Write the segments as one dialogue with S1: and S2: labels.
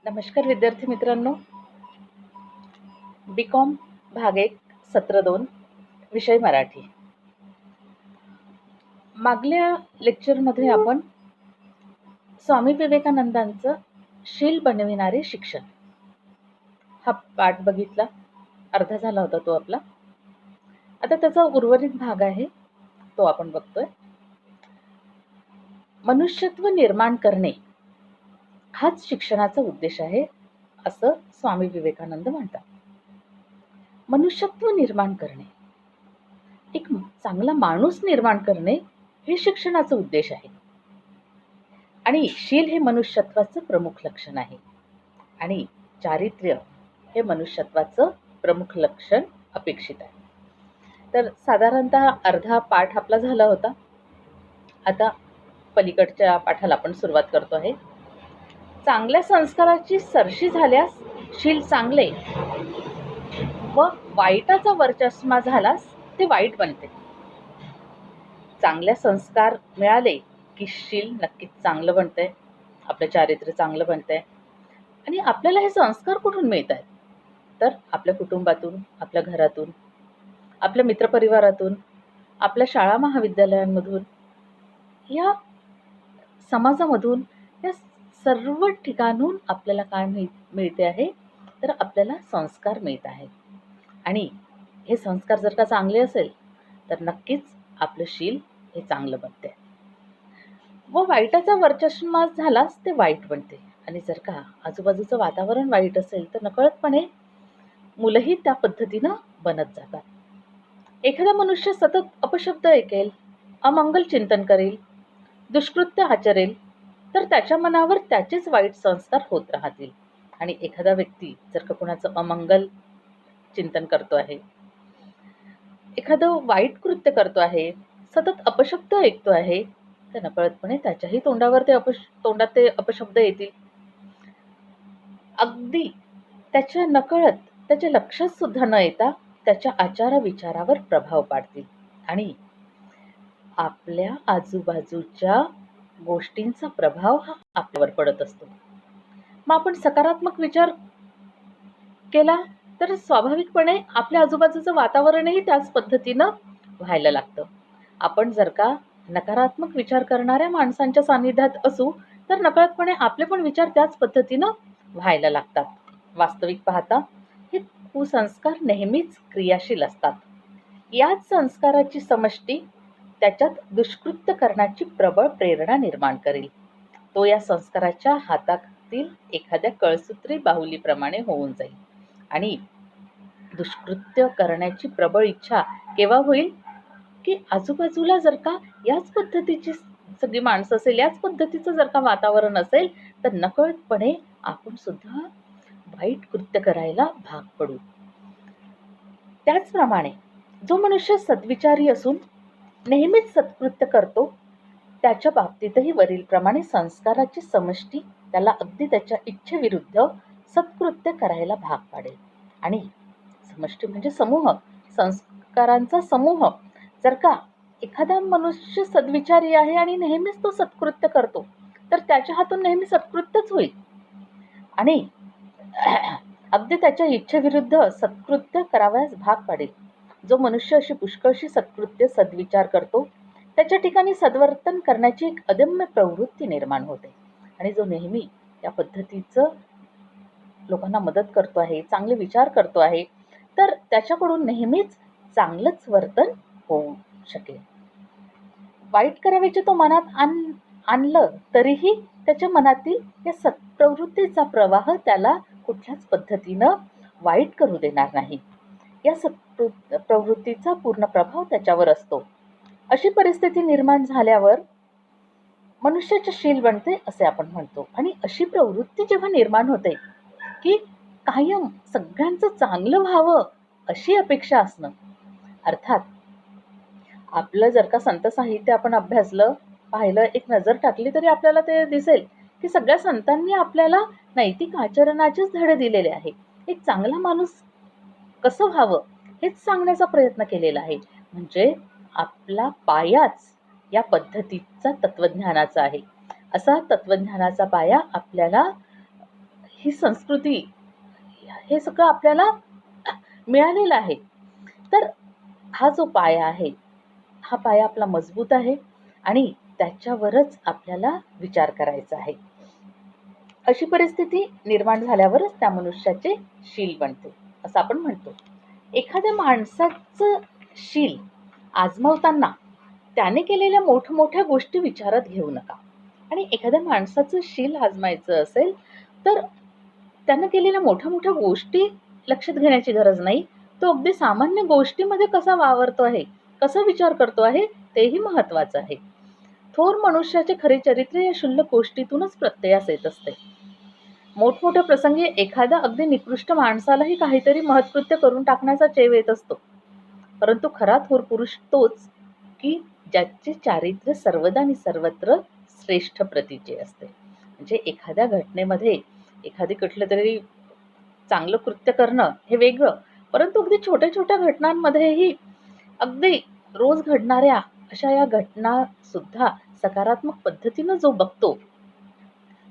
S1: नमस्कार विद्यार्थी मित्रांनो. बी.कॉम भाग 1 सत्र 2 विषय मराठी. मागल्या लेक्चरमध्ये आपण स्वामी विवेकानंदांचं शील बनविणारे शिक्षण हा पाठ बघितला. अर्धा झाला होता तो आपला. आता त्याचा उर्वरित भाग आहे तो आपण बघतोय. मनुष्यत्व निर्माण करणे हाच शिक्षणाचा उद्देश आहे असं स्वामी विवेकानंद म्हणतात. मनुष्यत्व निर्माण करणे, एक चांगला माणूस निर्माण करणे हे शिक्षणाचा उद्देश आहे. आणि शील हे मनुष्यत्वाचं प्रमुख लक्षण आहे आणि चारित्र्य हे मनुष्यत्वाचं प्रमुख लक्षण अपेक्षित आहे. तर साधारणतः अर्धा पाठ आपला झाला होता. आता पलीकडच्या पाठाला आपण सुरुवात करतो आहे. चांगल्या संस्काराची सरशी झाल्यास शील चांगले व वाईटाचा वरचष्मा झाल्यास ते वाईट बनते. चांगल्या संस्कार मिळाले की शील नक्कीच चांगलं बनतंय, आपलं चारित्र्य चांगलं बनतंय. आणि आपल्याला हे संस्कार कुठून मिळत आहेत? तर आपल्या कुटुंबातून, आपल्या घरातून, आपल्या मित्रपरिवारातून, आपल्या शाळा महाविद्यालयांमधून, या समाजामधून, या सर्व ठिकाणून आपल्याला काय मिळते आहे? तर आपल्याला संस्कार मिळत आहेत. आणि हे संस्कार जर का चांगले असेल तर नक्कीच आपलं शील हे चांगलं बनते व वाईटाचा वरचष्मा झालाच ते वाईट बनते. आणि जर का आजूबाजूचं वातावरण वाईट असेल तर नकळतपणे मुलंही त्या पद्धतीनं बनत जातात. एखादा मनुष्य सतत अपशब्द ऐकेल, अमंगल चिंतन करेल, दुष्कृत्य आचरेल तर त्याच्या मनावर त्याचेच वाईट संस्कार होत राहतील. आणि एखादा व्यक्ती जर का कोणाचं अमंगल चिंतन करतो आहे, एखादं वाईट कृत्य करतो आहे, सतत अपशब्द ऐकतो आहे, तर नकळतपणे त्याच्याही तोंडावर तोंडात ते अपशब्द येतील. अगदी त्याच्या नकळत, त्याच्या लक्षात सुद्धा न येता त्याच्या आचार विचारावर प्रभाव पाडतील आणि आपल्या आजूबाजूच्या गोष्टींचा प्रभाव हा आपल्यावर पडत असतो. मग आपण सकारात्मक विचार केला तर स्वाभाविकपणे आपल्या आजूबाजूचं वातावरणही त्याच पद्धतीनं व्हायला लागतं. आपण जर का नकारात्मक विचार करणाऱ्या माणसांच्या सानिध्यात असू तर नकळतपणे आपले पण विचार त्याच पद्धतीनं व्हायला लागतात. वास्तविक पाहता हे कुसंस्कार नेहमीच क्रियाशील असतात. याच संस्काराची समष्टी त्याच्यात दुष्कृत्य करण्याची प्रबळ प्रेरणा निर्माण करेल. तो या संस्काराच्या हातातील एखाद्या कळसूत्री बाहुलीप्रमाणे होऊन जाईल आणि दुष्कृत्य करण्याची प्रबळ इच्छा केव्हा होईल? की आजूबाजूला जर का याच पद्धतीची सगळी माणसं असेल, याच पद्धतीचं जर का वातावरण असेल तर नकळतपणे आपण सुद्धा वाईट कृत्य करायला भाग पडू. त्याचप्रमाणे जो मनुष्य सद्विचारी असून नेहमीच सत्कृत्य करतो त्याच्या बाबतीतही वरीलप्रमाणे संस्काराची समष्टी त्याला अगदी त्याच्या इच्छेविरुद्ध सत्कृत्य करायला भाग पाडेल. आणि समष्टी म्हणजे समूह, संस्कारांचा समूह. जर का एखादा मनुष्य सद्विचारी आहे आणि नेहमीच तो सत्कृत्य करतो तर त्याच्या हातून नेहमी सत्कृत्यच होईल आणि अगदी त्याच्या इच्छेविरुद्ध सत्कृत्य करावयास भाग पाडेल. जो मनुष्य अशी पुष्कळशी सत्कृत्य सद्विचार करतो त्याच्या ठिकाणी सद्वर्तन करण्याची एक अदम्य प्रवृत्ती निर्माण होते. आणि जो नेहमी या पद्धतीचं लोकांना मदत करतो आहे, चांगले विचार करतो आहे तर त्याच्याकडून नेहमीच चांगलंच वर्तन होऊ शकेल. वाईट करायचे तो मनात आणलं तरीही त्याच्या मनातील या सत्प्रवृत्तीचा प्रवाह त्याला कुठल्याच पद्धतीनं वाईट करू देणार नाही. या सत्प्रवृत्तीचा पूर्ण प्रभाव त्याच्यावर असतो. अशी परिस्थिती निर्माण झाल्यावर मनुष्याचे शील बनते असे आपण म्हणतो. आणि अशी प्रवृत्ती जेव्हा निर्माण होते की कायम सगळ्यांचं चांगलं व्हावं अशी अपेक्षा असणं. अर्थात आपलं जर का संत साहित्य आपण अभ्यासलं, पाहिलं, एक नजर टाकली तरी आपल्याला ते दिसेल की सगळ्या संतांनी आपल्याला नैतिक आचरणाचेच धडे दिलेले आहे. एक चांगला माणूस कसं व्हावं हेच सांगण्याचा प्रयत्न केलेला आहे. म्हणजे आपला पायाच या पद्धतीचा तत्वज्ञानाचा आहे. असा तत्वज्ञानाचा पाया आपल्याला ही संस्कृती, हे सगळं आपल्याला मिळालेलं आहे. तर हा जो पाया आहे, हा पाया आपला मजबूत आहे आणि त्याच्यावरच आपल्याला विचार करायचा आहे. अशी परिस्थिती निर्माण झाल्यावरच त्या मनुष्याचे शील बनते, असं आपण म्हणतो. एखाद्या माणसाचं शील आजमावताना त्याने केलेल्या मोठमोठ्या गोष्टी विचारात घेऊ नका. आणि एखाद्या माणसाचं शील आजमायचं असेल तर त्यानं केलेल्या मोठ्या मोठ्या गोष्टी लक्षात घेण्याची गरज नाही. तो अगदी सामान्य गोष्टीमध्ये कसा वावरतो आहे, कसा विचार करतो आहे, तेही महत्वाचं आहे. थोर मनुष्याचे खरे चरित्र या क्षुल्लक गोष्टीतूनच प्रत्ययास येत असते. मोठमोठ्या प्रसंगी एखाद्या अगदी निकृष्ट माणसालाही काहीतरी महत्कृत्य करून टाकण्याचा चेव येत असतो. परंतु खरा थोर पुरुष तोच की ज्याचे चारित्र्य सर्वदा आणि सर्वत्र श्रेष्ठ प्रतीचे असते. म्हणजे एखाद्या घटनेमध्ये एखादी कुठलं तरी चांगलं कृत्य करणं हे वेगळं, परंतु अगदी छोट्या छोट्या घटनांमध्येही अगदी रोज घडणाऱ्या अशा या घटना सुद्धा सकारात्मक पद्धतीनं जो बघतो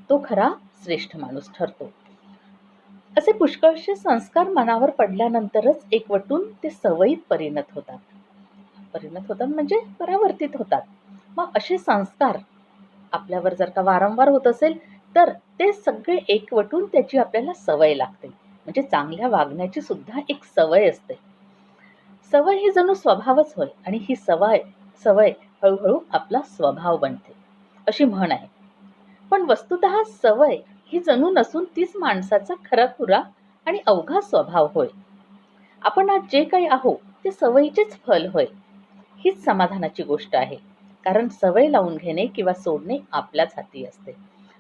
S1: तो खरा श्रेष्ठ माणूस ठरतो. असे पुष्कळसे संस्कार मनावर पडल्यानंतरच एकवटून ते सवयीत परिणत होतात. परिणत होतात म्हणजे परावर्तित होतात. मग असे संस्कार आपल्यावर जर का वारंवार होत असेल तर ते सगळे एकवटून त्याची आपल्याला सवय लागते. म्हणजे चांगल्या वागण्याची सुद्धा एक सवय असते. सवय ही जणू स्वभावच होय आणि ही सवय सवय हळूहळू आपला स्वभाव बनते, अशी म्हण आहे. पण वस्तुतः सवय ही जणू नसून तीच माणसाचा खराखुरा आणि अवघा स्वभाव होय. आपण आज जे काही आहोत ते सवयीचेच फल होय. हीच समाधानाची गोष्ट आहे. कारण सवय लावून घेणे किंवा सोडणे आपल्याच हाती असते.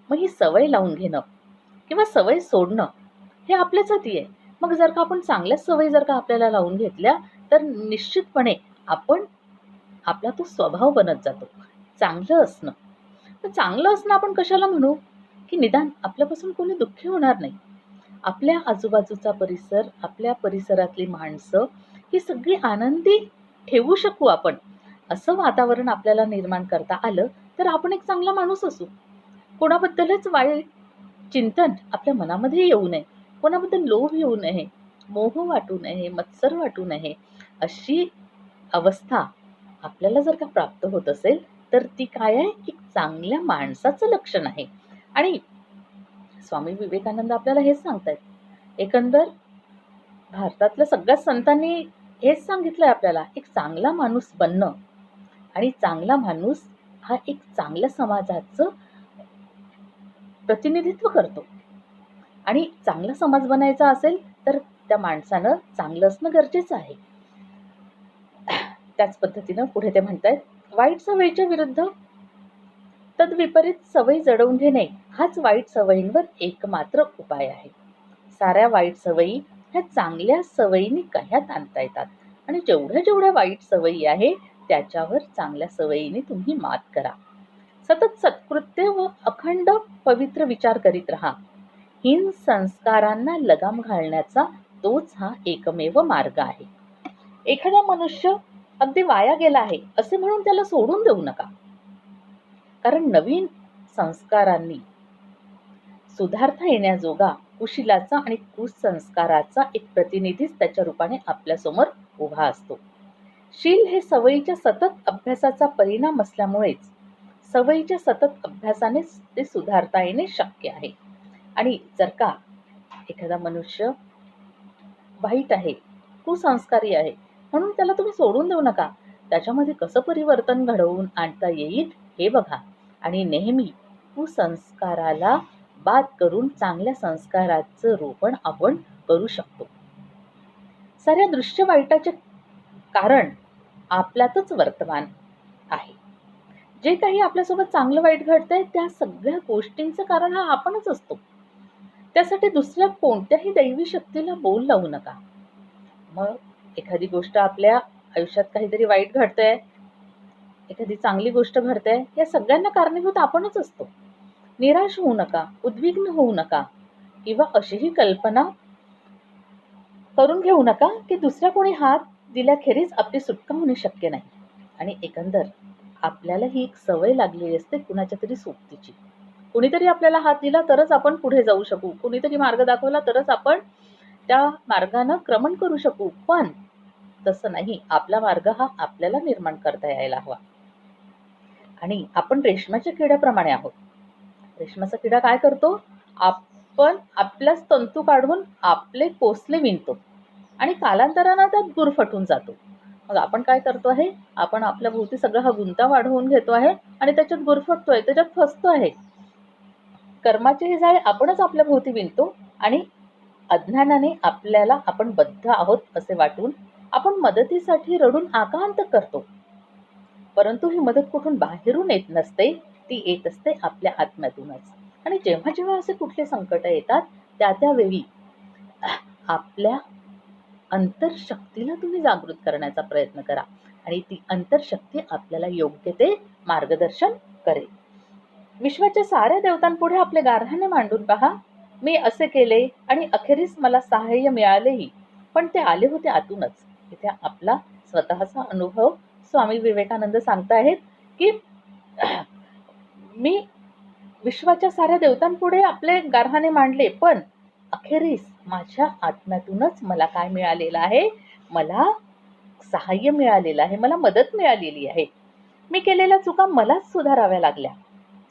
S1: मग ही सवय लावून घेणं किंवा सवय सोडणं हे आपल्याच हाती आहे. मग जर का आपण चांगल्या सवयी जर का आपल्याला लावून घेतल्या तर निश्चितपणे आपला तो स्वभाव बनत जातो. चांगलं असणं, तर चांगलं असणं आपण कशाला म्हणू की निदान आपल्यापासून कोणी दुःखी होणार नाही. आपल्या आजूबाजूचा परिसर, आपल्या परिसरातली माणसं ही सगळी आनंदी ठेवू शकू आपण, असं वातावरण आपल्याला निर्माण करता आलं तर आपण एक चांगला माणूस असू. कोणाबद्दलच वाईट चिंतन आपल्या मनामध्ये येऊ नये, कोणाबद्दल लोभ येऊ नये, मोह वाटू नये, मत्सर वाटू नये. अशी अवस्था आपल्याला जर का प्राप्त होत असेल तर ती काय आहे, एक चांगल्या माणसाचं लक्षण आहे. आणि स्वामी विवेकानंद आपल्याला हेच सांगतायत. एकंदर भारतातल्या सगळ्या संतांनी हेच सांगितलंय आपल्याला, एक चांगला माणूस बनणं आणि चांगला माणूस हा एक चांगल्या समाजाचं प्रतिनिधित्व करतो. आणि चांगला समाज बनायचा असेल तर त्या माणसानं चांगलं असणं गरजेचं आहे. त्याच पद्धतीनं पुढे ते म्हणतायत, वाईट सवयीच्या विरुद्ध तद्विपरीत सवयी जडवून घेणे हाच वाईट सवयींवर एकमात्र उपाय आहे. साऱ्या वाईट सवयी ह्या चांगल्या सवयींनी कह्यात आणता येतात आणि जेवढ्या जेवढ्या वाईट सवयी आहे त्याच्यावर चांगल्या सवयीने तुम्ही मात करा. सतत सत्कृत्य व अखंड पवित्र विचार करीत राहा. हीन संस्कारांना लगाम घालण्याचा तोच हा एकमेव मार्ग आहे. एखादा मनुष्य अगदी वाया गेला आहे असे म्हणून त्याला सोडून देऊ नका. कारण नवीन संस्कारांनी सुधारता येण्याजोगा कुशिलाचा आणि कुसंस्काराचा एक प्रतिनिधीच त्याच्या रूपाने आपल्यासमोर उभा असतो. शील हे सवयीच्या सतत अभ्यासाचा परिणाम असल्यामुळेच सवयीच्या सतत अभ्यासानेच ते सुधारता येणे शक्य आहे. आणि जर का एखादा मनुष्य वाईट आहे, कुसंस्कारी आहे म्हणून त्याला तुम्ही सोडून देऊ नका. त्याच्यामध्ये कसं परिवर्तन घडवून आणता येईल हे बघा आणि नेहमी कुसंस्काराला बाद करून चांगल्या संस्काराचं रोपण आपण करू शकतो. साऱ्या दृश्य वाईटाचे कारण आपल्यातच वर्तमान आहे. जे काही आपल्यासोबत चांगलं वाईट घडतंय त्या सगळ्या गोष्टींचं कारण हा आपणच असतो. त्यासाठी दुसऱ्या कोणत्याही दैवी शक्तीला बोल लावू नका. मग एखादी गोष्ट आपल्या आयुष्यात काहीतरी वाईट घडतंय, एखादी चांगली गोष्ट घडते, या सगळ्यांना कारणीभूत आपणच असतो. निराश होऊ नका, उद्विग्न होऊ नका किंवा अशीही कल्पना करून घेऊ नका की दुसऱ्या कोणी हात दिल्याखेरीज आपली सुटका होणे शक्य नाही. आणि एकंदर आपल्याला ही एक सवय लागलेली असते कुणाच्या तरी सोबतीची. कुणीतरी आपल्याला हात दिला तरच आपण पुढे जाऊ शकू, कुणीतरी मार्ग दाखवला तरच आपण त्या मार्गानं क्रमण करू शकू. पण तसं नाही, आपला मार्ग हा आपल्याला निर्माण करता यायला हवा. आणि आपण रेशमाच्या किड्याप्रमाणे आहोत. रेशमाचा किडा काय करतो? आपण आपल्याच तंतू काढून आपले कोसले विणतो आणि कालांतरानं त्यात गुरफटून जातो. मग आपण काय करतो आहे? आपण आपल्या भोवती सगळा हा गुंता वाढवून घेतो आहे आणि त्याच्यात गुरफटतोय, त्याच्यात फसतो आहे. कर्माचे हे जाळे आपणच आपल्या भोवती विणतो आणि अज्ञानाने आपल्याला आपण बद्ध आहोत असे वाटून आपण मदतीसाठी रडून आकांत करतो. परंतु ही मदत कुठून बाहेरून येत नसते, ती येत असते आपल्या आत्म्यातूनच. आणि जेव्हा जेव्हा असे कुठले संकट येतात, त्यावेळी आपल्या अंतरशक्तीला तुम्ही जागृत करण्याचा प्रयत्न करा आणि ती अंतरशक्ती आपल्याला योग्य ते मार्गदर्शन करेल. विश्वाच्या साऱ्या देवतांपुढे आपले गाऱ्हाणे मांडून पहा. मी असे केले आणि अखेरीस मला सहाय्य मिळालेही, पण ते आले होते आतूनच. इथे आपला स्वतःचा अनुभव स्वामी विवेकानंद सांगताहेत की मी विश्वाच्या साऱ्या देवतांपुढे आपले गाऱ्हाणे मांडले, पण अखेरीस माझ्या आत्म्यातूनच मला काय मिळालेलं आहे? मला सहाय्य मिळालेलं आहे, मला मदत मिळालेली आहे. मी केलेल्या चुका मलाच सुधाराव्या लागल्या.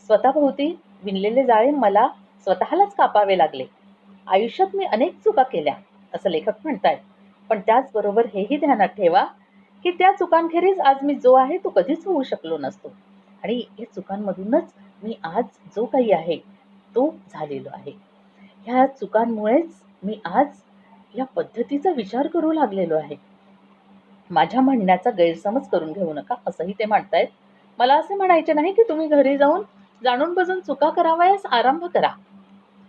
S1: स्वतःभोवती विणलेले जाळे मला स्वतःलाच कापावे लागले. आयुष्यात मी अनेक चुका केल्या असं लेखक म्हणतायत. पण त्याचबरोबर हेही ध्यानात ठेवा की त्या चुकांखेरीज आज मी जो आहे तो कधीच होऊ शकलो नसतो. आणि या चुकांमधूनच मी आज जो काही आहे तो झालेलो आहे. ह्या चुकांमुळेच मी आज या पद्धतीचा विचार करू लागलेलो आहे. माझ्या म्हणण्याचा गैरसमज करून घेऊ नका असंही ते म्हणतायत. मला असे म्हणायचे नाही की तुम्ही घरी जाऊन जाणून बुजून चुका करावयास आरंभ करा.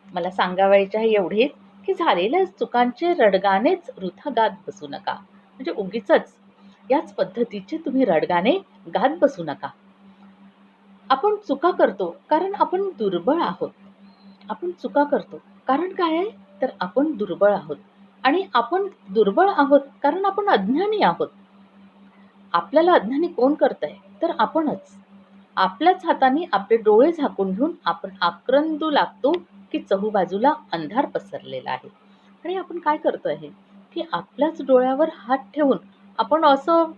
S1: मला सांगावयाचे आहे एवढेच की झालेल्या चुकांचे रडगाणेच वृथा गात बसू नका. म्हणजे उगीचच याच पद्धतीचे तुम्ही रडगाणे गात बसू नका. आपण चुका करतो कारण आपण दुर्बळ आहोत. आपण चुका करतो कारण काय आहे? तर आपण दुर्बळ आहोत. आणि आपण दुर्बळ आहोत कारण आपण अज्ञानी आहोत. आपल्याला अज्ञानी कोण करतंय? तर आपणच. आपल्याच हाताने आपले डोळे झाकून घेऊन आपण आक्रंदू लागतो की चहूबाजूला अंधार पसरलेला आहे. आणि आपण काय करतो आहे की आपल्याच डोळ्यावर हात ठेवून आपण असं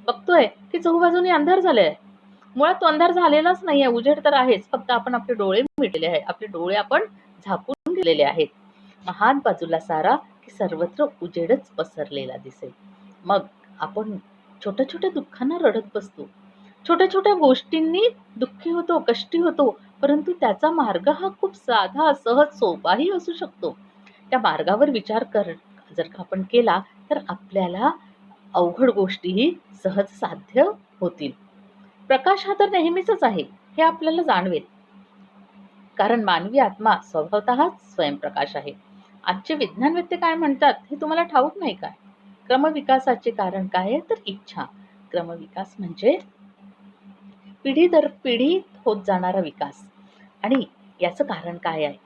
S1: बघतोय की चहूबाजूने अंधार झालाय. मुळात तो अंधार झालेलाच नाहीये, उजेड तर आहेच, फक्त आपण आपले डोळे मिटलेले आहेत, आपले डोळे आपण झाकून गेलेले आहेत. हात बाजूला सारा की सर्वत्र उजेडच पसरलेला दिसेल. मग आपण छोट्या छोट्या दुःखांना रडत बसतो, छोट्या छोट्या गोष्टींनी दुःखी होतो, कष्टी होतो. परंतु त्याचा मार्ग हा खूप साधा, सहज, सोपाही असू शकतो. त्या मार्गावर विचार जर का आपण केला तर आपल्याला अवघड गोष्टीही सहज साध्य होतील. प्रकाश हा तर नेहमीच आहे हे आपल्याला जाणवेल. कारण मानवी आत्मा स्वभावतःच स्वयंप्रकाश आहे. आजचे विज्ञानवेत्ते काय म्हणतात हे तुम्हाला ठाऊक नाही काय? क्रमविकासाचे कारण काय आहे? तर इच्छा. क्रमविकास म्हणजे पिढी दर पिढी होत जाणारा विकास. आणि याचं कारण काय आहे?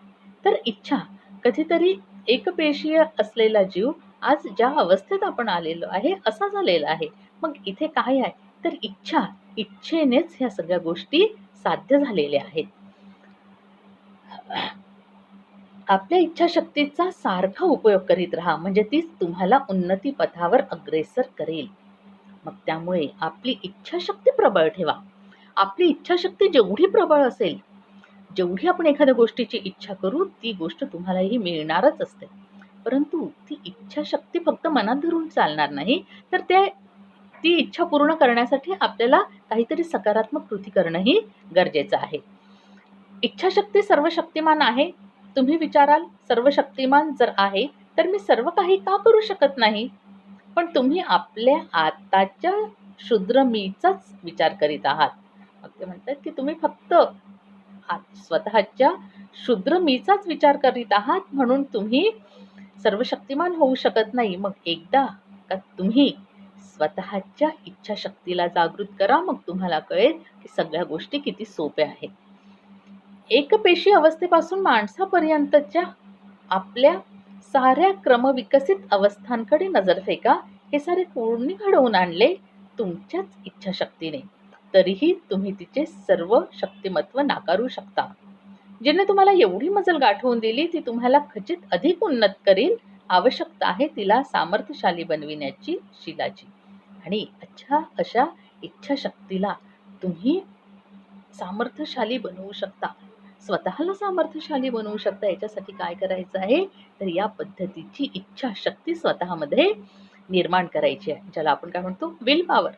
S1: तर इच्छा. कधीतरी एकपेशीय असलेला जीव आज ज्या अवस्थेत आपण आलेलो आहे असा झालेला आहे. मग इथे काय आहे? तर इच्छा. इच्छेनेच ह्या सगळ्या गोष्टी साध्य झालेल्या आहेत. आपल्या इच्छाशक्तीचा सारखा उपयोग करीत राहा, म्हणजे तीच तुम्हाला उन्नती पथावर अग्रेसर करेल. मग त्यामुळे आपली इच्छाशक्ती प्रबळ ठेवा. आपली इच्छाशक्ती जेवढी प्रबळ असेल, जेवढी आपण एखाद्या गोष्टीची इच्छा करू, ती गोष्ट तुम्हालाही मिळणारच असते. परंतु ती इच्छाशक्ती फक्त मनात धरून चालणार नाही, तर ती इच्छा पूर्ण करण्यासाठी आपल्याला काहीतरी सकारात्मक कृती करणंही गरजेचं आहे. इच्छाशक्ती सर्वशक्तिमान आहे. तुम्ही विचाराल, सर्वशक्तिमान जर आहे, तर मी सर्व काही का करू शकत नाही? पण तुम्ही आपल्या आताच्या क्षुद्र मीचाच विचार करीत आहात. मग ते म्हणतात की तुम्ही फक्त स्वतःच्या क्षुद्र मीचाच विचार करीत आहात, म्हणून तुम्ही सर्वशक्तिमान होऊ शकत नाही. मग एकदा का तुम्ही स्वतःच्या इच्छाशक्तीला जागृत करा, मग तुम्हाला कळेल की सगळ्या गोष्टी किती सोप्या आहेत. एकपेशी अवस्थेपासून माणसापर्यंतच्या आपल्या साऱ्या क्रमविकसित अवस्थांकडे नजर फेका. हे सारे कोणी घडवून आणले? तुमच्याच इच्छाशक्तीने. तरीही तुम्ही तिचे सर्व शक्तिमत्व नाकारू शकता. जिने तुम्हाला एवढी मजल गाठवून दिली ती तुम्हाला खचित अधिक उन्नत करील. आवश्यकता आहे तिला सामर्थ्यशाली बनविण्याची, शीलाची. आणि अशा इच्छाशक्तीला तुम्ही सामर्थ्यशाली बनवू शकता. स्वतःला सामर्थ्यशाली बनवू शकता. याच्यासाठी काय करायचं आहे, तर या पद्धतीची इच्छाशक्ती स्वतःमध्ये निर्माण करायची आहे, ज्याला आपण काय म्हणतो, विल पॉवर.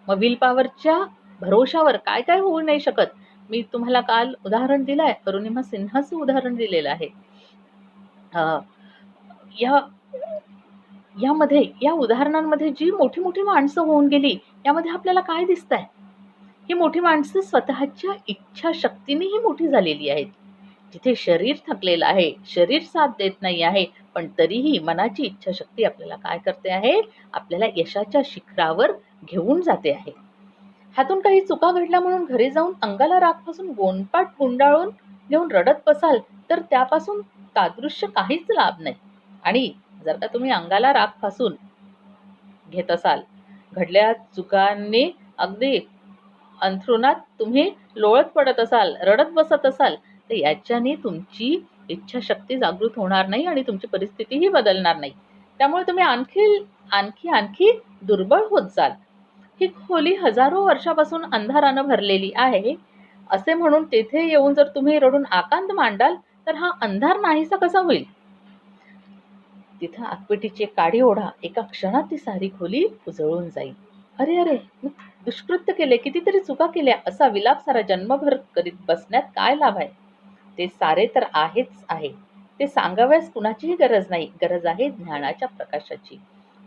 S1: मग विल पॉवरच्या भरोशावर काय काय होऊ नाही शकत. मी तुम्हाला काल उदाहरण दिलं आहे, अरुणिमा सिन्हाचं उदाहरण दिलेलं आहे. या यामध्ये, या उदाहरणांमध्ये जी मोठी मोठी माणसं होऊन गेली, यामध्ये आपल्याला काय दिसतंय, ही मोठी माणसं स्वतःच्या इच्छाशक्तीने ही मोठी झालेली आहेत. जिथे शरीर थकलेलं आहे, शरीर साथ देत नाही आहे, पण तरीही मनाची इच्छाशक्ती आपल्याला काय करते आहे, आपल्याला यशाच्या शिखरावर घेऊन जाते आहे. हातून काही चुका घडल्या म्हणून घरी जाऊन अंगाला राख पासून गोंडपाट गुंडाळून घेऊन रडत बसाल, तर त्यापासून तादृश्य काहीच लाभ नाही. आणि जर का तुम्ही अंगाला राख पासून घेत असाल, घडल्या चुकांनी अगदी अंथरुणात तुम्ही लोळत पडत असाल, रडत बसत असाल, तर याच्याने तुमची इच्छाशक्ती जागृत होणार नाही आणि तुमची परिस्थितीही बदलणार नाही. त्यामुळे तुम्ही आणखी दुर्बळ होत जाल. ही खोली हजारो वर्षापासून अंधारानं भरलेली आहे, असे म्हणून तेथे येऊन जर तुम्ही रडून आकांत मांडाल, तर हा अंधार नाहीसा कसा होईल. तिथं आगपेटीची काडी ओढा, एका क्षणात ती सारी खोली उजळून जाईल. अरे अरे, मी दुष्कृत्य केले, कितीतरी चुका केल्या, असा विलाप सारा जन्मभर करीत बसण्यात काय लाभ आहे. ते सारे तर आहेच आहे, ते सांगाव्यास कुणाचीही गरज नाही. गरज आहे ज्ञानाच्या प्रकाशाची.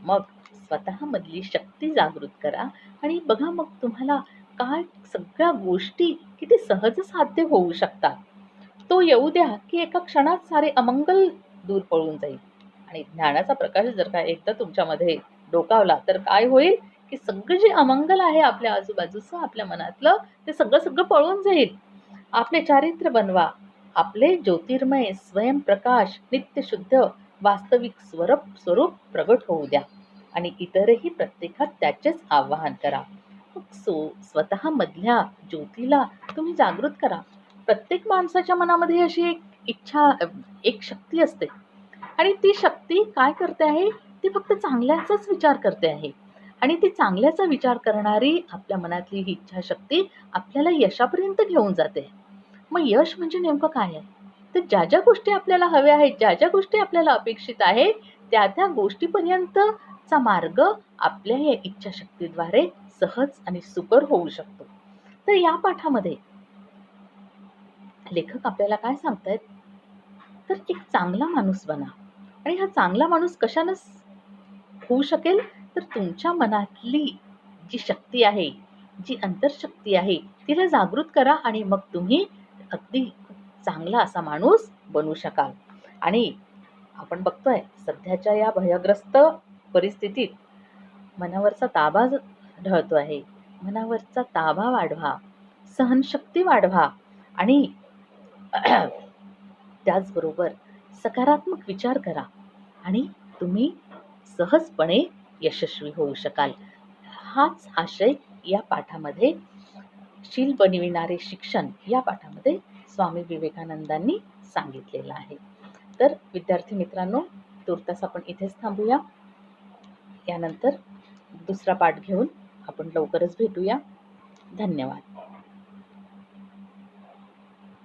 S1: मग स्वतःमधली शक्ती जागृत करा आणि बघा, मग तुम्हाला काय सगळ्या गोष्टी किती सहज साध्य होऊ शकतात. तो येऊ द्या, की एका क्षणात सारे अमंगल दूर पळून जाईल. आणि ज्ञानाचा प्रकाश जर का एकदा तुमच्यामध्ये डोकावला, तर काय होईल, की सगळं जे अमंगल आहे आपल्या आजूबाजूचं, आपल्या मनातलं, ते सगळं पळून जाईल. आपले चारित्र्य बनवा. आपले ज्योतिर्मय स्वयंप्रकाश नित्य शुद्ध वास्तविक स्वरूप प्रगट होऊ द्या आणि इतरही प्रत्येकात त्याचेच आवाहन करा. स्वतः मधल्या ज्योतीला तुम्ही जागृत करा. प्रत्येक माणसाच्या मनामध्ये अशी एक इच्छा, एक शक्ती असते आणि ती शक्ती काय करते आहे, ती फक्त चांगल्याचाच विचार करते आहे. आणि ती चांगल्याचा विचार करणारी आपल्या मनातली ही इच्छाशक्ती आपल्याला यशापर्यंत घेऊन जाते. मग यश म्हणजे नेमकं काय आहे, तर ज्या ज्या गोष्टी आपल्याला हव्या आहेत, ज्या ज्या गोष्टी आपल्याला अपेक्षित आहे, त्या त्या गोष्टीपर्यंतचा मार्ग आपल्या या इच्छाशक्तीद्वारे सहज आणि सुकर होऊ शकतो. तर या पाठामध्ये लेखक आपल्याला काय सांगतायत, तर एक चांगला माणूस बना. आणि हा चांगला माणूस कशानं होऊ शकेल, तर तुमच्या मनातली जी शक्ती आहे, जी अंतरशक्ती आहे, तिला जागृत करा आणि मग तुम्ही अगदी चांगला असा माणूस बनू शकाल. आणि आपण बघतोय सध्याच्या या भयग्रस्त परिस्थितीत मनावरचा ताबा ढळतो आहे. मनावरचा ताबा वाढवा, सहनशक्ती वाढवा आणि त्याचबरोबर सकारात्मक विचार करा आणि तुम्ही सहजपणे यशस्वी होऊ शकाल. हाच आशय या पाठामध्ये, शील बनविणारे शिक्षण या पाठामध्ये स्वामी विवेकानंदांनी सांगितलेलं आहे. तर विद्यार्थी मित्रांनो, तूर्तास आपण इथेच थांबूया. यानंतर दुसरा पाठ घेऊन आपण लवकरच भेटूया. धन्यवाद.